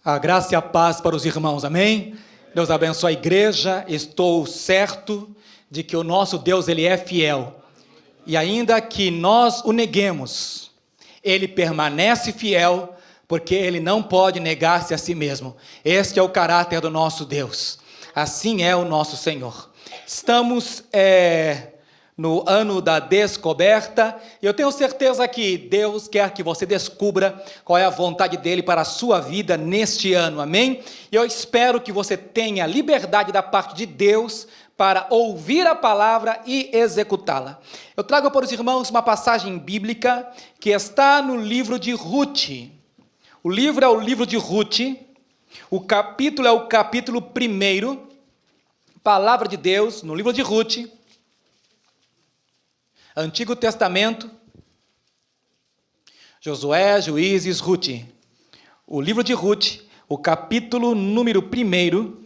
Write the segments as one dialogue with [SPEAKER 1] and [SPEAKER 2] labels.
[SPEAKER 1] A graça e a paz para os irmãos, amém? Deus abençoe a igreja. Estou certo de que o nosso Deus, Ele é fiel. E ainda que nós o neguemos, Ele permanece fiel, porque Ele não pode negar-se a si mesmo. Este é o caráter do nosso Deus. Assim é o nosso Senhor. Estamos no ano da descoberta, e eu tenho certeza que Deus quer que você descubra qual é a vontade dEle para a sua vida neste ano, amém? E eu espero que você tenha liberdade da parte de Deus para ouvir a palavra e executá-la. Eu trago para os irmãos uma passagem bíblica que está no livro de Ruth. O livro é o livro de Ruth, o capítulo é o capítulo 1, palavra de Deus, no livro de Ruth, Antigo Testamento, Josué, Juízes, Ruth. O livro de Ruth, o capítulo número 1,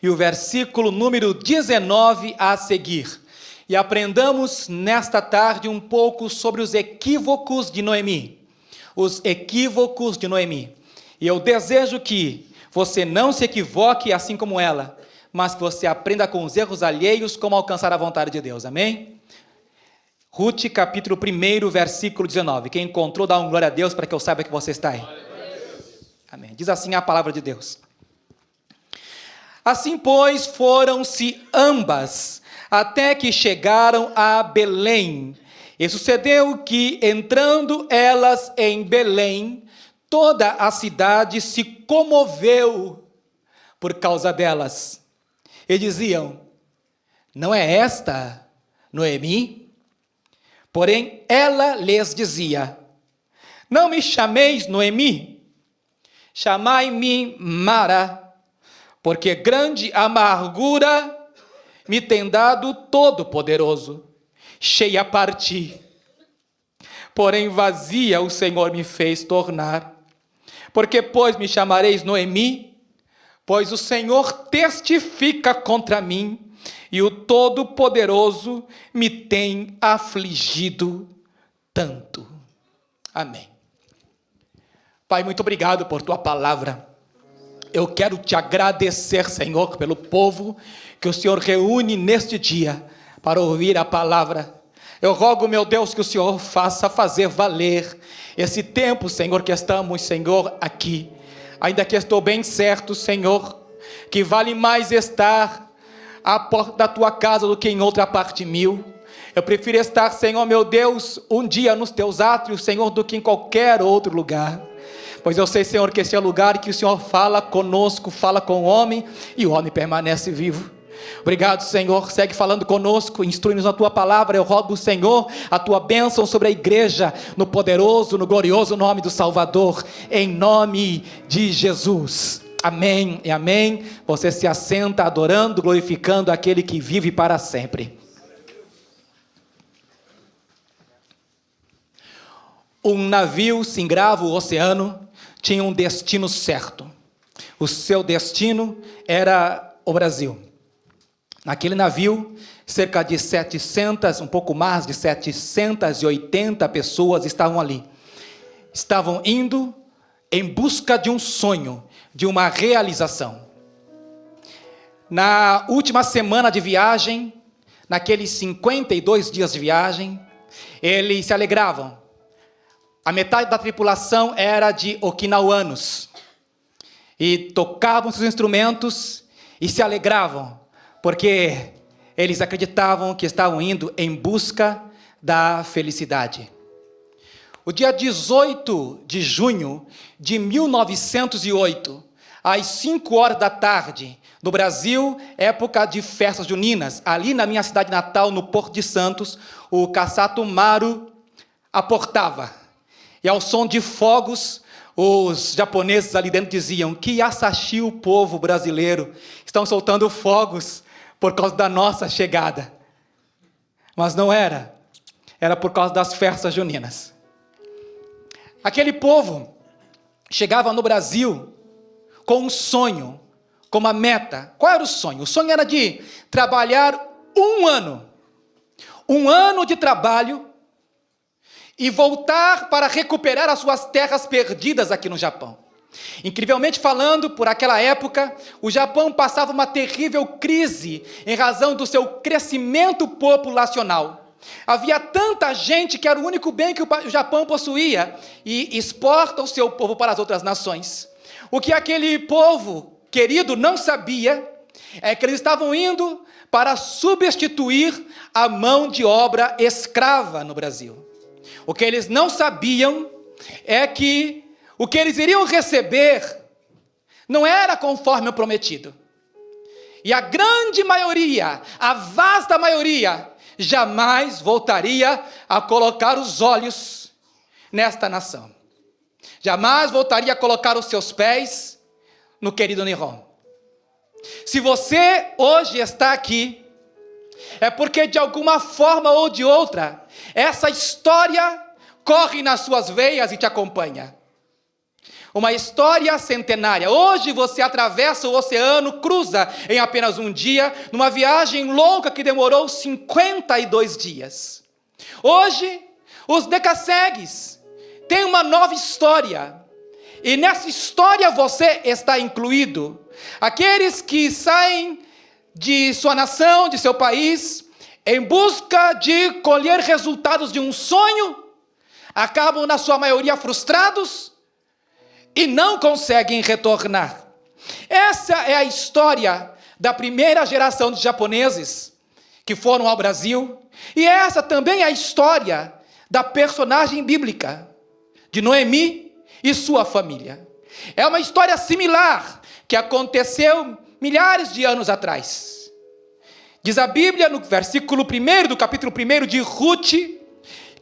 [SPEAKER 1] e o versículo número 19 a seguir. E aprendamos nesta tarde um pouco sobre os equívocos de Noemi. Os equívocos de Noemi. E eu desejo que você não se equivoque assim como ela, mas que você aprenda com os erros alheios como alcançar a vontade de Deus, amém? Ruth, capítulo 1, versículo 19. Quem encontrou, dá um glória a Deus para que eu saiba que você está aí. Amém. Diz assim a palavra de Deus. Assim, pois, foram-se ambas, até que chegaram a Belém. E sucedeu que, entrando elas em Belém, toda a cidade se comoveu por causa delas. E diziam: não é esta Noemi? Porém, ela lhes dizia: não me chameis Noemi, chamai-me Mara, porque grande amargura me tem dado Todo-Poderoso, cheia parti. Porém, vazia o Senhor me fez tornar. Porque, pois, me chamareis Noemi? Pois o Senhor testifica contra mim, e o Todo-Poderoso me tem afligido tanto. Amém. Pai, muito obrigado por tua palavra. Eu quero te agradecer, Senhor, pelo povo que o Senhor reúne neste dia para ouvir a palavra. Eu rogo, meu Deus, que o Senhor faça fazer valer esse tempo, Senhor, que estamos, Senhor, aqui. Ainda que estou bem certo, Senhor, que vale mais estar à porta da tua casa do que em outra parte mil. Eu prefiro estar, Senhor, meu Deus, um dia nos teus átrios, Senhor, do que em qualquer outro lugar. Pois eu sei, Senhor, que esse é o lugar que o Senhor fala conosco, fala com o homem, e o homem permanece vivo. Obrigado, Senhor, segue falando conosco, instrui-nos na tua palavra. Eu rogo, Senhor, a tua bênção sobre a igreja, no poderoso, no glorioso nome do Salvador, em nome de Jesus, amém e amém. Você se assenta adorando, glorificando aquele que vive para sempre. Um navio singrava o oceano, tinha um destino certo. O seu destino era o Brasil. Naquele navio, cerca de 700, um pouco mais de 780 pessoas estavam ali. Estavam indo em busca de um sonho, de uma realização. Na última semana de viagem, naqueles 52 dias de viagem, eles se alegravam. A metade da tripulação era de okinauanos. E tocavam seus instrumentos e se alegravam, porque eles acreditavam que estavam indo em busca da felicidade. O dia 18 de junho de 1908, às 5 horas da tarde, no Brasil, época de festas juninas, ali na minha cidade natal, no Porto de Santos, o Kassato Maru aportava. E ao som de fogos, os japoneses ali dentro diziam: que Asahi, o povo brasileiro, estão soltando fogos por causa da nossa chegada. Mas não era. Era por causa das festas juninas. Aquele povo chegava no Brasil com um sonho, com uma meta. Qual era o sonho? O sonho era de trabalhar um ano. Um ano de trabalho e voltar para recuperar as suas terras perdidas aqui no Japão. Incrivelmente falando, por aquela época, o Japão passava uma terrível crise em razão do seu crescimento populacional. Havia tanta gente que era o único bem que o Japão possuía e exporta o seu povo para as outras nações. O que aquele povo querido não sabia é que eles estavam indo para substituir a mão de obra escrava no Brasil. O que eles não sabiam é que o que eles iriam receber não era conforme o prometido. E a grande maioria, a vasta maioria, jamais voltaria a colocar os olhos nesta nação. Jamais voltaria a colocar os seus pés no querido Nihon. Se você hoje está aqui, é porque de alguma forma ou de outra, essa história corre nas suas veias e te acompanha. Uma história centenária. Hoje você atravessa o oceano, cruza em apenas um dia, numa viagem longa que demorou 52 dias. Hoje, os Decassegues têm uma nova história. E nessa história você está incluído. Aqueles que saem de sua nação, de seu país, em busca de colher resultados de um sonho, acabam na sua maioria frustrados e não conseguem retornar. Essa é a história da primeira geração de japoneses que foram ao Brasil, e essa também é a história da personagem bíblica, de Noemi e sua família. É uma história similar que aconteceu milhares de anos atrás. Diz a Bíblia, no versículo 1 do capítulo 1 de Ruth,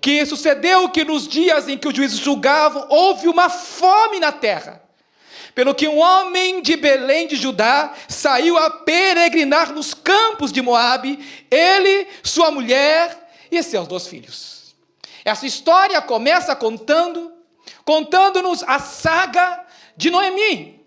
[SPEAKER 1] que sucedeu que nos dias em que os juízes julgavam, houve uma fome na terra, pelo que um homem de Belém de Judá saiu a peregrinar nos campos de Moabe, ele, sua mulher e seus 2 filhos. Essa história começa contando-nos a saga de Noemi,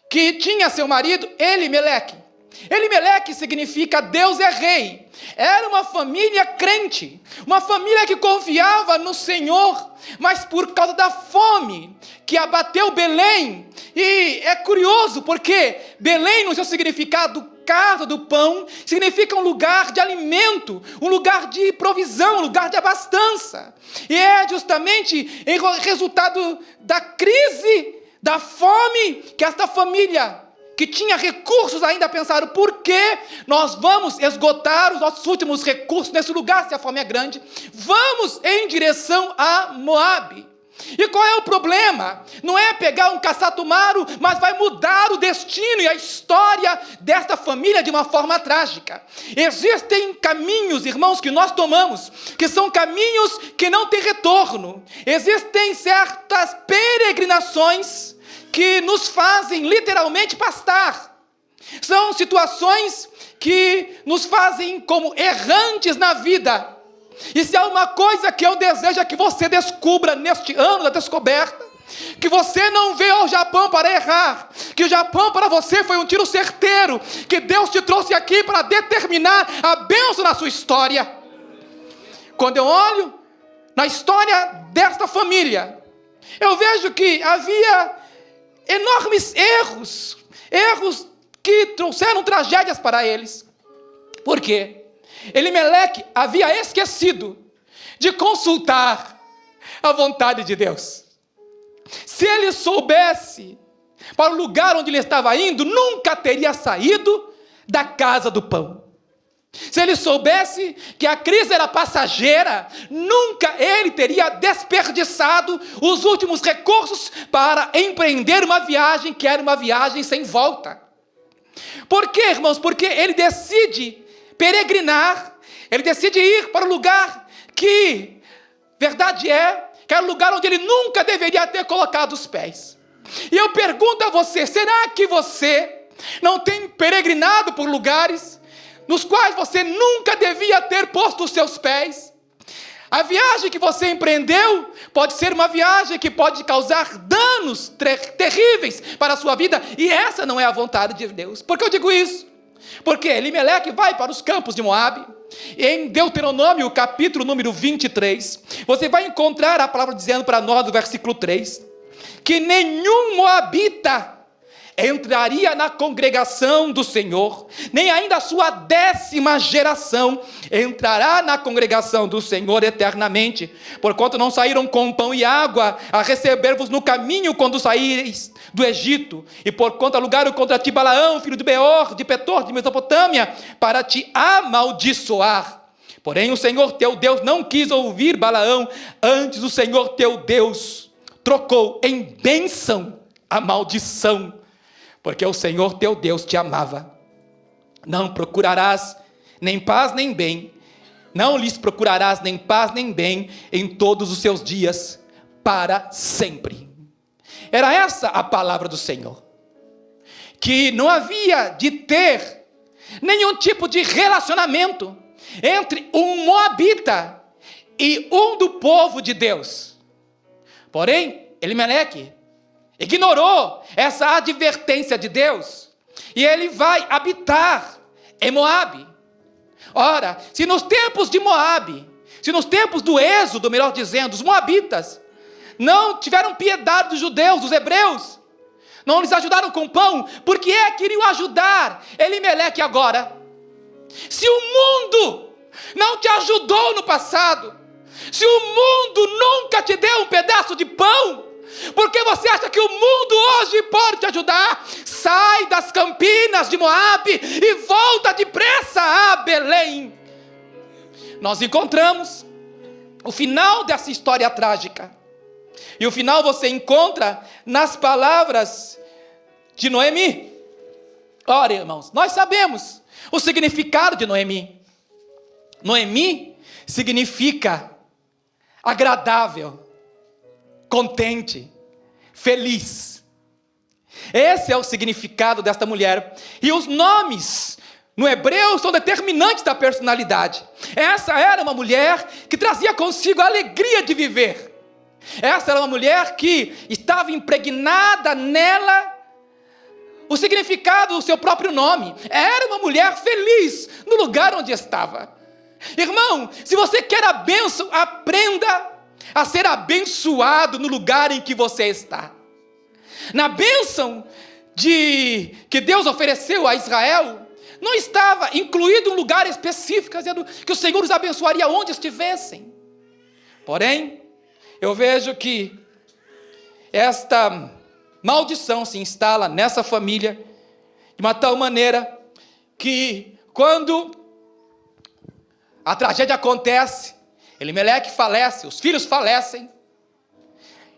[SPEAKER 1] que tinha seu marido Elimeleque. Elimeleque significa Deus é rei. Era uma família crente, uma família que confiava no Senhor, mas por causa da fome que abateu Belém, e é curioso porque Belém, no seu significado, casa do pão, significa um lugar de alimento, um lugar de provisão, um lugar de abastança, e é justamente em resultado da crise, da fome, que esta família, que tinha recursos ainda, pensaram: por que nós vamos esgotar os nossos últimos recursos nesse lugar, se a fome é grande? Vamos em direção a Moabe. E qual é o problema? Não é pegar um caçatumaru, mas vai mudar o destino e a história desta família de uma forma trágica. Existem caminhos, irmãos, que nós tomamos, que são caminhos que não têm retorno. Existem certas peregrinações que nos fazem literalmente pastar. São situações que nos fazem como errantes na vida. E se há uma coisa que eu desejo é que você descubra neste ano da descoberta, que você não veio ao Japão para errar, que o Japão para você foi um tiro certeiro, que Deus te trouxe aqui para determinar a bênção na sua história. Quando eu olho na história desta família, eu vejo que havia enormes erros que trouxeram tragédias para eles. Por quê? Elimeleque havia esquecido de consultar a vontade de Deus. Se ele soubesse para o lugar onde ele estava indo, nunca teria saído da casa do pão. Se ele soubesse que a crise era passageira, nunca ele teria desperdiçado os últimos recursos para empreender uma viagem que era uma viagem sem volta. Por quê, irmãos? Porque ele decide peregrinar, ele decide ir para o lugar que, verdade é, que era o lugar onde ele nunca deveria ter colocado os pés. E eu pergunto a você, será que você não tem peregrinado por lugares nos quais você nunca devia ter posto os seus pés? A viagem que você empreendeu pode ser uma viagem que pode causar danos terríveis para a sua vida, e essa não é a vontade de Deus. Por que eu digo isso? Porque Elimeleque vai para os campos de Moabe. Em Deuteronômio, capítulo número 23, você vai encontrar a palavra dizendo para nós, no versículo 3, que nenhum moabita entraria na congregação do Senhor, nem ainda a sua 10ª geração entrará na congregação do Senhor eternamente, porquanto não saíram com pão e água a receber-vos no caminho quando saíreis do Egito, e porquanto alugaram contra ti Balaão, filho de Beor, de Petor, de Mesopotâmia, para te amaldiçoar. Porém o Senhor teu Deus não quis ouvir Balaão, antes o Senhor teu Deus trocou em bênção a maldição, porque o Senhor teu Deus te amava. Não procurarás nem paz nem bem, não lhes procurarás nem paz nem bem em todos os seus dias, para sempre. Era essa a palavra do Senhor, que não havia de ter nenhum tipo de relacionamento entre um moabita e um do povo de Deus. Porém, Elimeleque ignorou essa advertência de Deus, e ele vai habitar em Moabe. Ora, se nos tempos de Moabe, se nos tempos do Êxodo, melhor dizendo, os moabitas não tiveram piedade dos judeus, dos hebreus, não lhes ajudaram com pão, por que é que iriam ajudar Elimeleque agora? Se o mundo não te ajudou no passado, se o mundo nunca te deu um pedaço de pão, por que você acha que o mundo hoje pode te ajudar? Sai das campinas de Moabe e volta depressa a Belém. Nós encontramos o final dessa história trágica, e o final você encontra nas palavras de Noemi. Ora, irmãos, nós sabemos o significado de Noemi. Noemi significa agradável, contente, feliz. Esse é o significado desta mulher. E os nomes no hebreu são determinantes da personalidade. Essa era uma mulher que trazia consigo a alegria de viver. Essa era uma mulher que estava impregnada nela o significado do seu próprio nome. Era uma mulher feliz no lugar onde estava. Irmão, se você quer a bênção, aprenda a ser abençoado no lugar em que você está. Na bênção que Deus ofereceu a Israel, não estava incluído um lugar específico, dizendo que o Senhor os abençoaria onde estivessem. Porém, eu vejo que esta maldição se instala nessa família de uma tal maneira que, quando a tragédia acontece, Elimeleque falece, os filhos falecem,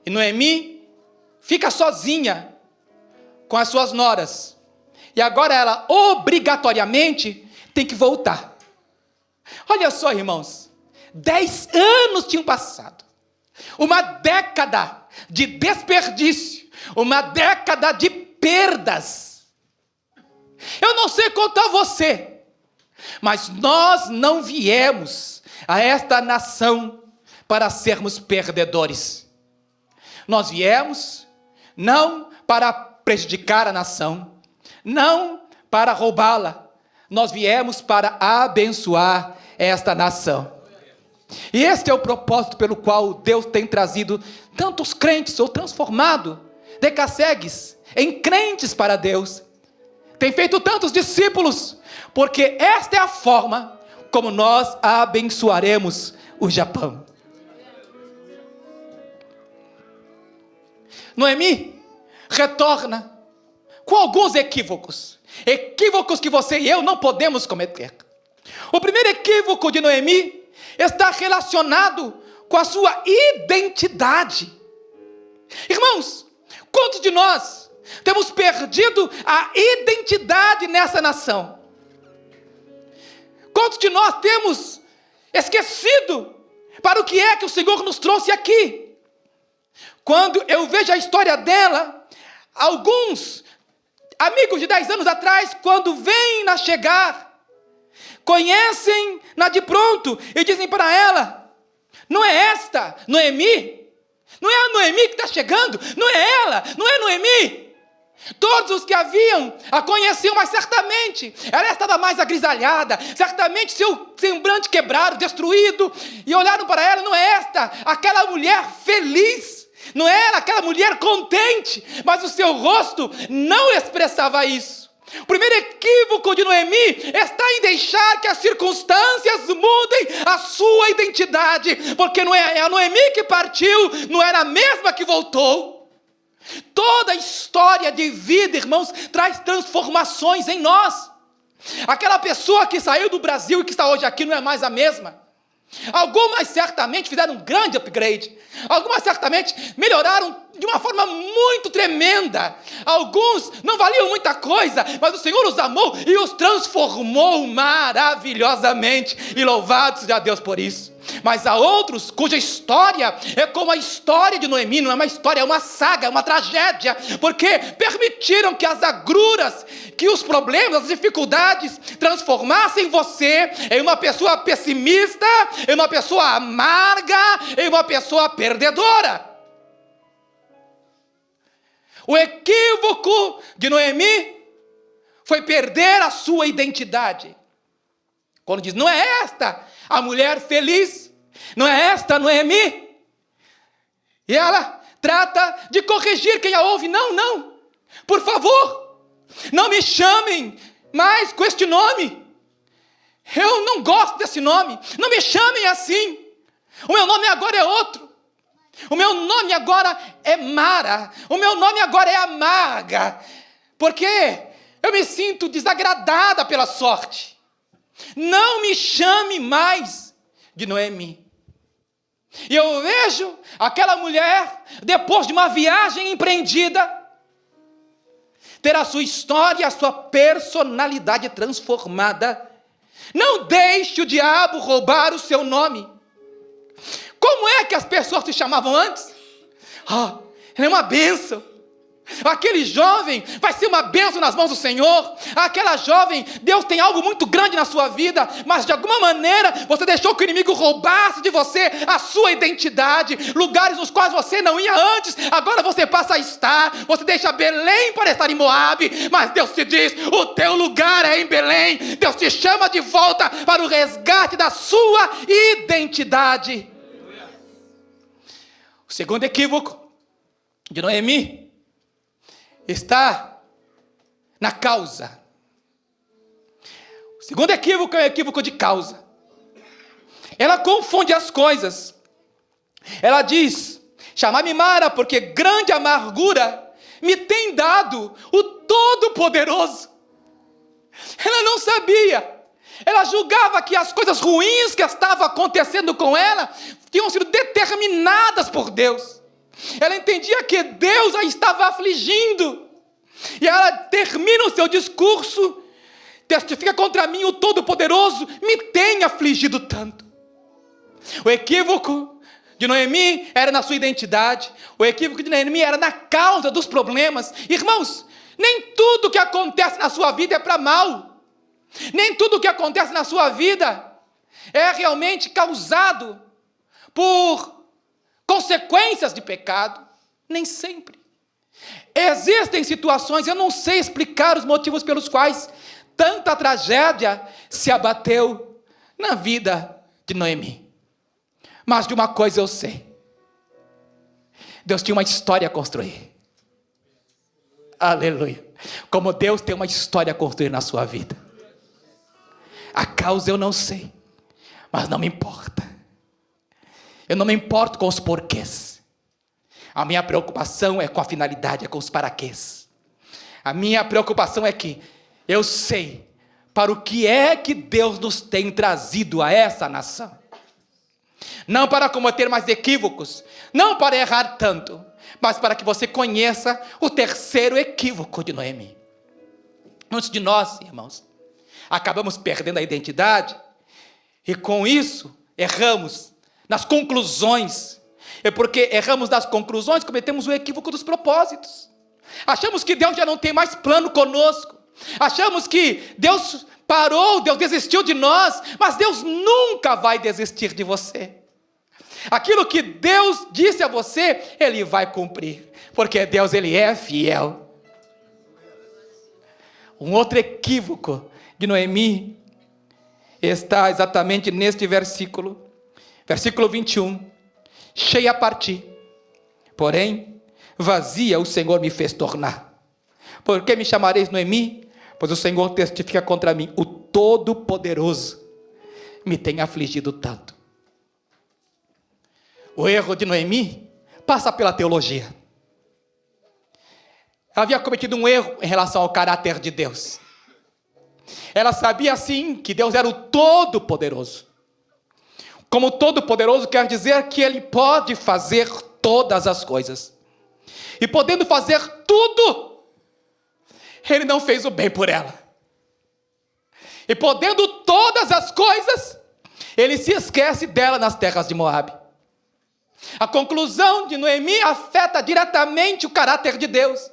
[SPEAKER 1] e Noemi fica sozinha com as suas noras, e agora ela obrigatoriamente tem que voltar. Olha só, irmãos, 10 anos tinham passado, uma década de desperdício, uma década de perdas. Eu não sei quanto a você, mas nós não viemos a esta nação para sermos perdedores. Nós viemos não para prejudicar a nação, não para roubá-la. Nós viemos para abençoar esta nação. E este é o propósito pelo qual Deus tem trazido tantos crentes, ou transformado decassegues em crentes para Deus. Tem feito tantos discípulos, porque esta é a forma como nós abençoaremos o Japão. Noemi retorna com alguns equívocos que você e eu não podemos cometer. O primeiro equívoco de Noemi está relacionado com a sua identidade. Irmãos, quantos de nós temos perdido a identidade nessa nação? Quantos de nós temos esquecido para o que é que o Senhor nos trouxe aqui? Quando eu vejo a história dela, alguns amigos de 10 anos atrás, quando vêm chegar, conhecem-na de pronto e dizem para ela: não é esta Noemi? Não é a Noemi que está chegando? Não é ela? Não é Noemi? Todos os que a conheciam, mas certamente ela estava mais agrisalhada, certamente seu semblante quebrado, destruído, e olharam para ela: não é esta aquela mulher feliz, não era aquela mulher contente, mas o seu rosto não expressava isso. O primeiro equívoco de Noemi está em deixar que as circunstâncias mudem a sua identidade, porque não é a Noemi que partiu, não era a mesma que voltou. Toda a história de vida, irmãos, traz transformações em nós. Aquela pessoa que saiu do Brasil e que está hoje aqui não é mais a mesma. Algumas certamente fizeram um grande upgrade. Algumas certamente melhoraram de uma forma muito tremenda. Alguns não valiam muita coisa, mas o Senhor os amou e os transformou maravilhosamente. E louvado seja Deus por isso. Mas há outros cuja história é como a história de Noemi. Não é uma história, é uma saga, é uma tragédia. Porque permitiram que as agruras, que os problemas, as dificuldades transformassem você em uma pessoa pessimista, em uma pessoa amarga, em uma pessoa perdedora. O equívoco de Noemi foi perder a sua identidade. Quando diz: não é esta a mulher feliz, não é esta Noemi. E ela trata de corrigir quem a ouve. Não, por favor, não me chamem mais com este nome. Eu não gosto desse nome, não me chamem assim. O meu nome agora é outro. O meu nome agora é Mara. O meu nome agora é amarga. Porque eu me sinto desagradada pela sorte. Não me chame mais de Noemi. E eu vejo aquela mulher, depois de uma viagem empreendida, ter a sua história, a sua personalidade transformada. Não deixe o diabo roubar o seu nome. Como é que as pessoas se chamavam antes? Ele é uma bênção. Aquele jovem vai ser uma bênção nas mãos do Senhor. Aquela jovem, Deus tem algo muito grande na sua vida, mas de alguma maneira você deixou que o inimigo roubasse de você a sua identidade. Lugares nos quais você não ia antes, agora você passa a estar. Você deixa Belém para estar em Moabe, mas Deus te diz: o teu lugar é em Belém. Deus te chama de volta para o resgate da sua identidade. O segundo equívoco de Noemi está na causa. O segundo equívoco é o equívoco de causa. Ela confunde as coisas. Ela diz: chamai-me Mara, porque grande amargura me tem dado o Todo-Poderoso. Ela não sabia. Ela julgava que as coisas ruins que estavam acontecendo com ela tinham sido determinadas por Deus. Ela entendia que Deus a estava afligindo. E ela termina o seu discurso: testifica contra mim o Todo-Poderoso, me tem afligido tanto. O equívoco de Noemi era na sua identidade. O equívoco de Noemi era na causa dos problemas. Irmãos, nem tudo que acontece na sua vida é para mal. Nem tudo que acontece na sua vida é realmente causado por consequências de pecado. Nem sempre. Existem situações, eu não sei explicar os motivos pelos quais tanta tragédia se abateu na vida de Noemi. Mas de uma coisa eu sei: Deus tinha uma história a construir. Aleluia. Como Deus tem uma história a construir na sua vida. A causa eu não sei, mas não me importa. Eu não me importo com os porquês. A minha preocupação é com a finalidade, é com os paraquês. A minha preocupação é que eu sei para o que é que Deus nos tem trazido a essa nação. Não para cometer mais equívocos, não para errar tanto, mas para que você conheça o terceiro equívoco de Noemi. Muitos de nós, irmãos, acabamos perdendo a identidade e com isso erramos nas conclusões. É porque erramos nas conclusões, cometemos o equívoco dos propósitos. Achamos que Deus já não tem mais plano conosco. Achamos que Deus parou, Deus desistiu de nós, mas Deus nunca vai desistir de você. Aquilo que Deus disse a você, Ele vai cumprir, porque Deus, Ele é fiel. Um outro equívoco de Noemi está exatamente neste versículo. Versículo 21. Cheia parti, porém vazia o Senhor me fez tornar. Por que me chamareis Noemi? Pois o Senhor testifica contra mim, o Todo-Poderoso me tem afligido tanto. O erro de Noemi passa pela teologia. Ela havia cometido um erro em relação ao caráter de Deus. Ela sabia sim que Deus era o Todo-Poderoso. Como Todo-Poderoso quer dizer que Ele pode fazer todas as coisas. E podendo fazer tudo, Ele não fez o bem por ela. E podendo todas as coisas, Ele se esquece dela nas terras de Moabe. A conclusão de Noemi afeta diretamente o caráter de Deus.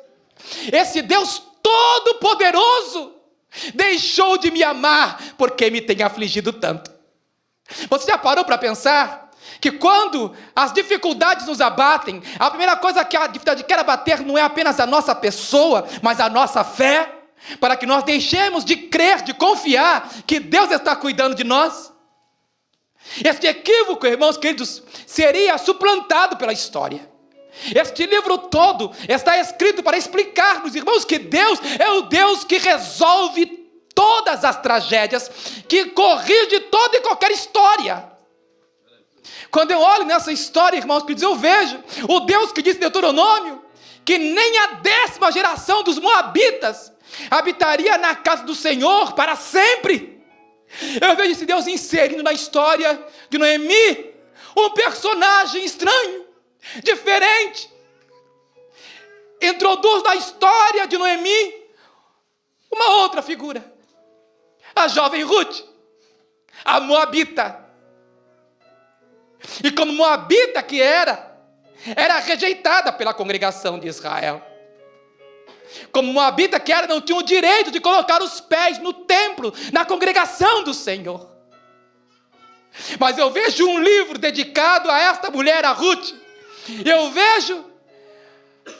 [SPEAKER 1] Esse Deus Todo-Poderoso deixou de me amar porque me tem afligido tanto. Você já parou para pensar que quando as dificuldades nos abatem, a primeira coisa que a dificuldade quer abater não é apenas a nossa pessoa, mas a nossa fé, para que nós deixemos de crer, de confiar que Deus está cuidando de nós? Este equívoco, irmãos queridos, seria suplantado pela história. Este livro todo está escrito para explicar-nos, irmãos, que Deus é o Deus que resolve todas as tragédias, que corrige toda e qualquer história. Quando eu olho nessa história, irmãos queridos, eu vejo o Deus que disse em Deuteronômio que nem a 10ª geração dos moabitas habitaria na casa do Senhor para sempre. Eu vejo esse Deus inserindo na história de Noemi um personagem estranho, diferente. Introduz na história de Noemi uma outra figura, a jovem Ruth, a moabita. E como moabita que era rejeitada pela congregação de Israel. Como moabita que era, não tinha o direito de colocar os pés no templo, na congregação do Senhor. Mas eu vejo um livro dedicado a esta mulher, a Ruth. Eu vejo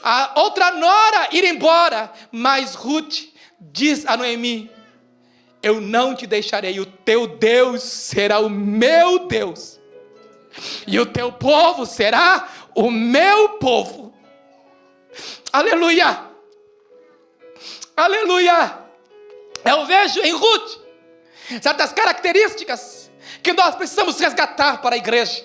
[SPEAKER 1] a outra nora ir embora, mas Ruth diz a Noemi: eu não te deixarei, o teu Deus será o meu Deus, e o teu povo será o meu povo. Aleluia! Aleluia! Eu vejo em Ruth certas características que nós precisamos resgatar para a igreja.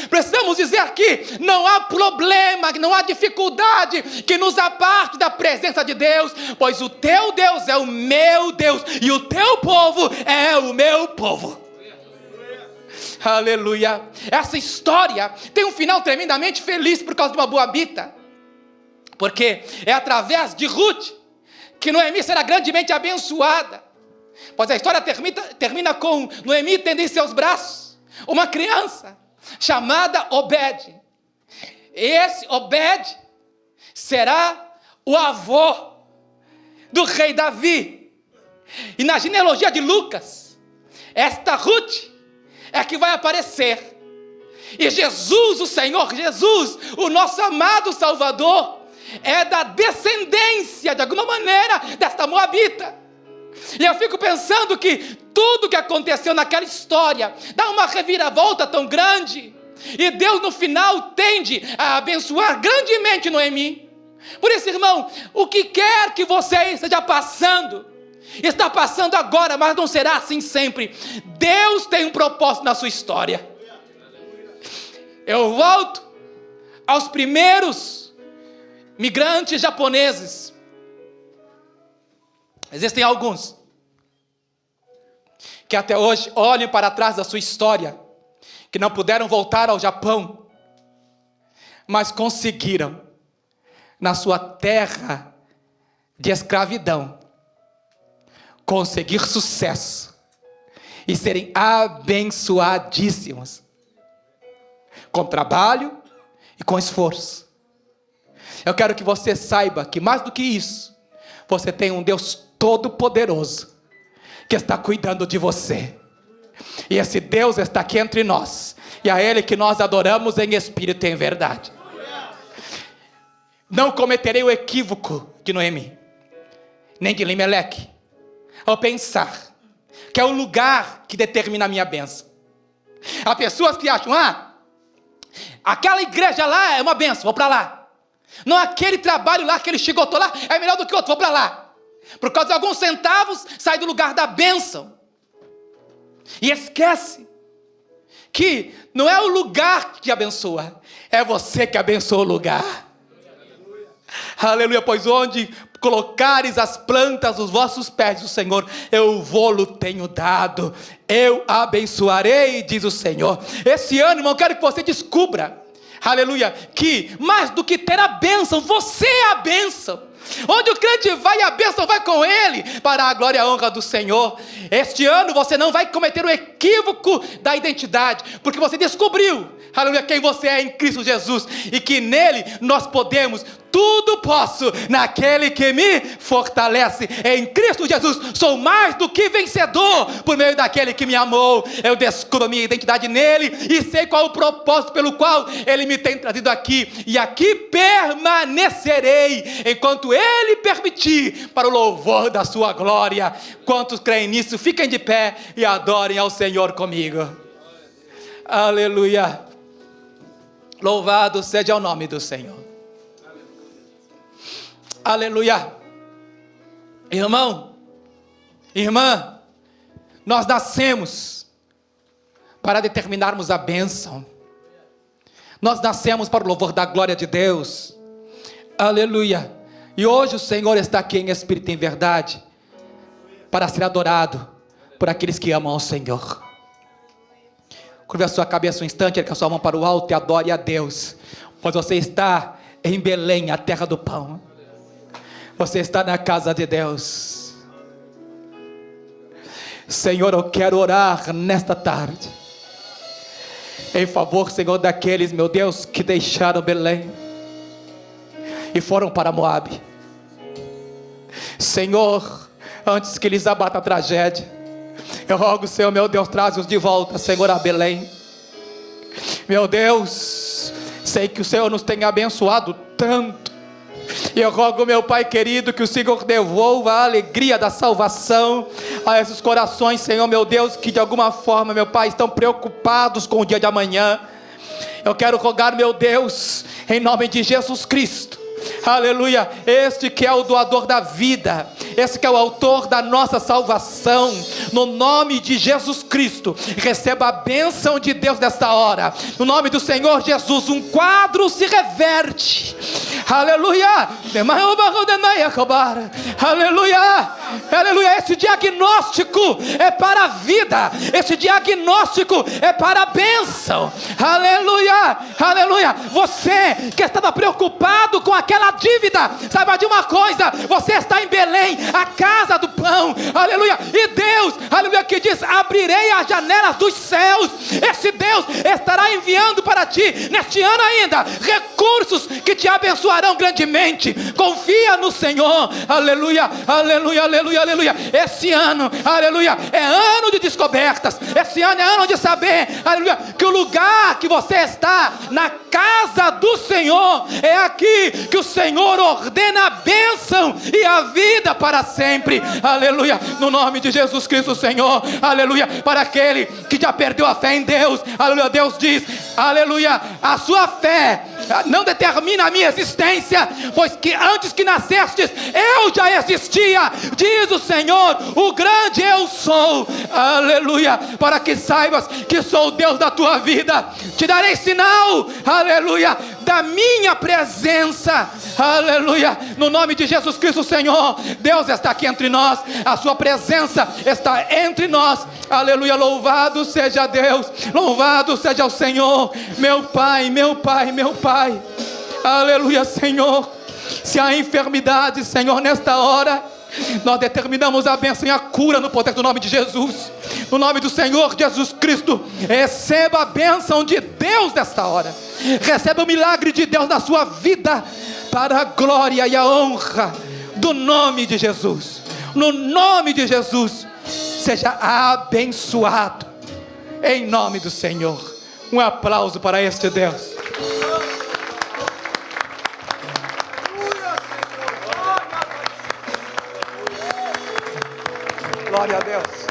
[SPEAKER 1] Precisamos dizer que não há problema, que não há dificuldade que nos aparte da presença de Deus, pois o teu Deus é o meu Deus e o teu povo é o meu povo. Aleluia! Essa história tem um final tremendamente feliz por causa de uma moabita, porque é através de Ruth que Noemi será grandemente abençoada. Pois a história termina com Noemi tendo em seus braços uma criança chamada Obed. Esse Obed será o avô do rei Davi. E na genealogia de Lucas, esta Ruth é que vai aparecer. E Jesus, o Senhor Jesus, o nosso amado Salvador, é da descendência, de alguma maneira, desta moabita. E eu fico pensando que tudo que aconteceu naquela história dá uma reviravolta tão grande, e Deus no final tende a abençoar grandemente Noemi. Por isso, irmão, o que quer que você esteja passando, está passando agora, mas não será assim sempre. Deus tem um propósito na sua história. Eu volto aos primeiros migrantes japoneses. Existem alguns que até hoje olham para trás da sua história, que não puderam voltar ao Japão, mas conseguiram, na sua terra de escravidão, conseguir sucesso e serem abençoadíssimos, com trabalho e com esforço. Eu quero que você saiba que mais do que isso, você tem um Deus Todo-Poderoso que está cuidando de você. E esse Deus está aqui entre nós, e a Ele que nós adoramos em espírito e em verdade. Não cometerei o equívoco de Noemi. nem de Elimeleque, ao pensar que é o lugar que determina a minha bênção. Há pessoas que acham, aquela igreja lá é uma bênção, vou para lá. Não, aquele trabalho lá, aquele chicotou lá, é melhor do que outro, vou para lá. Por causa de alguns centavos, sai do lugar da bênção. E esquece que não é o lugar que te abençoa, é você que abençoa o lugar. Aleluia, pois onde colocares as plantas dos vossos pés, o Senhor, eu vou-lo tenho dado, eu abençoarei, diz o Senhor. Esse ano, irmão, eu quero que você descubra, aleluia, que mais do que ter a bênção, você é a bênção. Onde o crente vai, a bênção vai com ele, para a glória e a honra do Senhor. Este ano você não vai cometer o equívoco da identidade, porque você descobriu, aleluia, quem você é em Cristo Jesus, e que nele nós podemos, tudo posso naquele que me fortalece. Em Cristo Jesus sou mais do que vencedor por meio daquele que me amou. Eu descubro a minha identidade nele e sei qual o propósito pelo qual ele me tem trazido aqui, e aqui permanecerei enquanto ele permitir, para o louvor da sua glória. Quantos creem nisso, fiquem de pé e adorem ao Senhor comigo. Aleluia. Louvado seja o nome do Senhor. Aleluia. Irmão, irmã, nós nascemos para determinarmos a bênção. Nós nascemos para o louvor da glória de Deus. Aleluia. E hoje o Senhor está aqui em espírito e em verdade, para ser adorado por aqueles que amam ao Senhor. Curva a sua cabeça um instante, erga a sua mão para o alto e adore a Deus, pois você está em Belém, a terra do pão. Você está na casa de Deus. Senhor, eu quero orar nesta tarde em favor, Senhor, daqueles, meu Deus, que deixaram Belém e foram para Moabe. Senhor, antes que lhes abata a tragédia, eu rogo, Senhor, meu Deus, traze-os de volta, Senhor, a Belém. Meu Deus, sei que o Senhor nos tem abençoado tanto, e eu rogo, meu Pai querido, que o Senhor devolva a alegria da salvação a esses corações, Senhor, meu Deus, que de alguma forma, meu Pai, estão preocupados com o dia de amanhã. Eu quero rogar, meu Deus, em nome de Jesus Cristo, aleluia, este que é o doador da vida, esse que é o autor da nossa salvação, no nome de Jesus Cristo, receba a bênção de Deus nesta hora, no nome do Senhor Jesus. Um quadro se reverte, aleluia, aleluia, aleluia. Esse diagnóstico é para a vida, esse diagnóstico é para a bênção, aleluia, aleluia. Você que estava preocupado com aquela dívida, saiba de uma coisa, você está em Belém, a casa do pão, aleluia. E Deus, aleluia, que diz: abrirei as janelas dos céus. Esse Deus estará enviando para ti, neste ano ainda, recursos que te abençoarão grandemente. Confia no Senhor, aleluia, aleluia, aleluia, aleluia. Esse ano, aleluia, é ano de descobertas. Esse ano é ano de saber, aleluia, que o lugar que você está, na casa do Senhor, é aqui que o Senhor ordena a bênção e a vida para sempre, aleluia, no nome de Jesus Cristo, Senhor, aleluia. Para aquele que já perdeu a fé em Deus, aleluia, Deus diz, aleluia, a sua fé não determina a minha existência, pois que antes que nascestes, eu já existia, diz o Senhor, o grande eu sou, aleluia. Para que saibas que sou o Deus da tua vida, te darei sinal, aleluia, da minha presença, aleluia, no nome de Jesus Cristo, Senhor. Deus está aqui entre nós, a sua presença está entre nós, aleluia. Louvado seja Deus, louvado seja o Senhor, meu Pai, meu Pai, meu Pai, aleluia, Senhor. Se há enfermidade, Senhor, nesta hora, nós determinamos a bênção e a cura no poder do nome de Jesus, no nome do Senhor Jesus Cristo. Receba a bênção de Deus nesta hora, receba o milagre de Deus na sua vida, para a glória e a honra do nome de Jesus. No nome de Jesus, seja abençoado, em nome do Senhor. Um aplauso para este Deus. Glória a Deus.